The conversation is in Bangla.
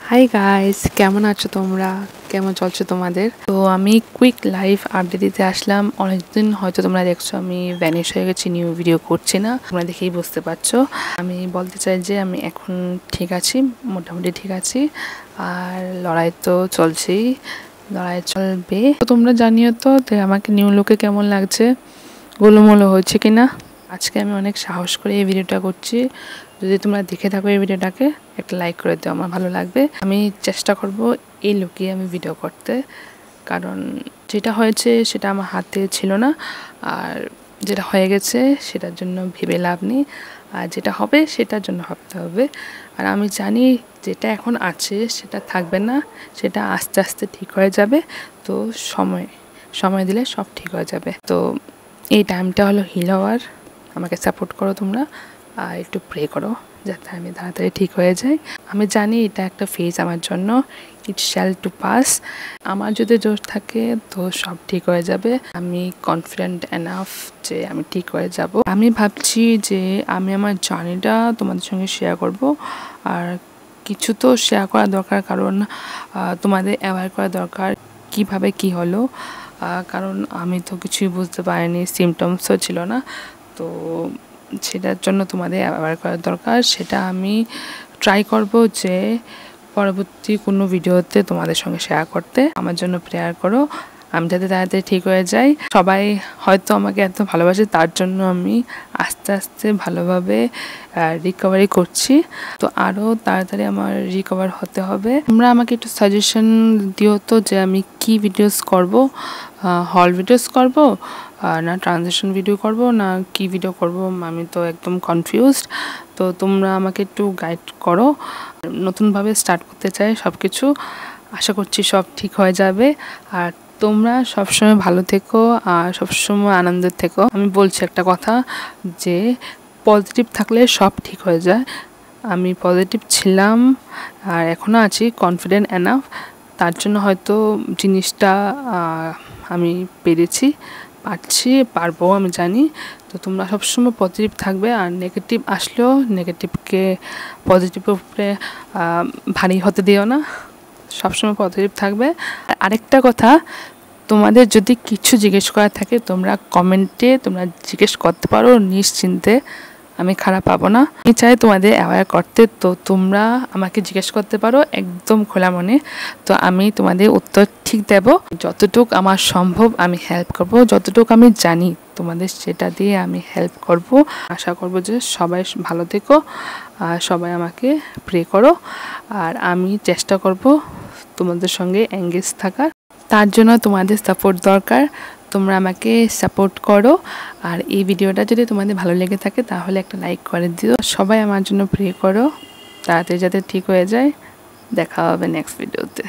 হাই গাইস, কেমন আছো তোমরা? কেমন চলছে তোমাদের? তো আমি কুইক লাইভ আপডেট দিতে আসলাম। অনেকদিন হয়তো তোমরা দেখছো আমি ভ্যানিশ হয়ে গেছি, নিউ ভিডিও করছি না। তোমরা দেখেই বুঝতে পারছো। আমি বলতে চাই যে আমি এখন ঠিক আছি, মোটামুটি ঠিক আছি। আর লড়াই তো চলছেই, লড়াই চলবে। তো তোমরা জানিও তো আমাকে নিউ লুকে কেমন লাগছে, গোলুমোলো হয়েছে কিনা। আজকে আমি অনেক সাহস করে এই ভিডিওটা করছি। যদি তোমরা দেখে থাকো এই ভিডিওটাকে, একটা লাইক করে দিও, আমার ভালো লাগবে। আমি চেষ্টা করব এই লুকে আমি ভিডিও করতে, কারণ যেটা হয়েছে সেটা আমার হাতে ছিল না, আর যেটা হয়ে গেছে সেটার জন্য ভেবে লাভ নেই, আর যেটা হবে সেটার জন্য ভাবতে হবে। আর আমি জানি যেটা এখন আছে সেটা থাকবে না, সেটা আস্তে আস্তে ঠিক হয়ে যাবে। তো সময় দিলে সব ঠিক হয়ে যাবে। তো এই টাইমটা হলো হিল হওয়ার। আমাকে সাপোর্ট করো তোমরা, আর একটু প্রে করো যাতে আমি তাড়াতাড়ি ঠিক হয়ে যাই। আমি জানি এটা একটা ফেজ আমার জন্য, ইট শ্যাল টু পাস। আমার যদি জোর থাকে তো সব ঠিক হয়ে যাবে। আমি কনফিডেন্ট এনাফ যে আমি ঠিক হয়ে যাব। আমি ভাবছি যে আমি আমার জার্নিটা তোমাদের সঙ্গে শেয়ার করব, আর কিছু তো শেয়ার করা দরকার, কারণ তোমাদের অ্যাওয়্যার করা দরকার কিভাবে কি হলো। কারণ আমি তো কিছুই বুঝতে পারিনি, সিমটমসও ছিল না। তো সেটার জন্য তোমাদের অ্যাওয়্যার করা দরকার। সেটা আমি ট্রাই করব যে পরবর্তী কোনো ভিডিওতে তোমাদের সঙ্গে শেয়ার করতে। আমার জন্য প্রেয়ার করো, আমি যাতে তাড়াতাড়ি ঠিক হয়ে যাই। সবাই হয়তো আমাকে এত ভালোবাসে, তার জন্য আমি আস্তে আস্তে ভালোভাবে রিকভারি করছি। তো আরও তাড়াতাড়ি আমার রিকভার হতে হবে। তোমরা আমাকে একটু সাজেশন দিও তো যে আমি কি ভিডিওস করব, হল ভিডিওস করব না ট্রানজিশন ভিডিও করব না কি ভিডিও করব, আমি তো একদম কনফিউজড। তো তোমরা আমাকে একটু গাইড করো। নতুনভাবে স্টার্ট করতে চাই সব কিছু, আশা করছি সব ঠিক হয়ে যাবে। আর তোমরা সবসময় ভালো থেকো আর সবসময় আনন্দের থেকো। আমি বলছি একটা কথা, যে পজিটিভ থাকলে সব ঠিক হয়ে যায়। আমি পজিটিভ ছিলাম আর এখনও আছি, কনফিডেন্ট এনাফ। তার জন্য হয়তো জিনিসটা আমি পারবো, আমি জানি। তো তোমরা সবসময় পজিটিভ থাকবে, আর নেগেটিভ আসলেও নেগেটিভকে পজিটিভের উপরে ভারী হতে দিও না, সবসময় পজিটিভ থাকবে। আরেকটা কথা, তোমাদের যদি কিছু জিজ্ঞেস করার থাকে তোমরা কমেন্টে তোমরা জিজ্ঞেস করতে পারো নিশ্চিন্তে, আমি খারাপ পাবো না। আমি চাই তোমাদের অ্যাওয়্যার করতে, তো তোমরা আমাকে জিজ্ঞেস করতে পারো একদম খোলা মনে। তো আমি তোমাদের উত্তর ঠিক দেব, যতটুকু আমার সম্ভব আমি হেল্প করব, যতটুকু আমি জানি তোমাদের সেটা দিয়ে আমি হেল্প করব। আশা করব যে সবাই ভালো থেকো, আর সবাই আমাকে প্রে করো। আর আমি চেষ্টা করব তোমাদের সঙ্গে এঙ্গেজ থাকার, তার জন্য তোমাদের সাপোর্ট দরকার। তোমরা আমাকে সাপোর্ট করো, আর এই ভিডিওটা যদি তোমাদের ভালো লেগে থাকে তাহলে একটা লাইক করে দিও। সবাই আমার জন্য প্রে করো তাড়াতাড়ি যাতে ঠিক হয়ে যায়। দেখা হবে নেক্সট ভিডিওতে।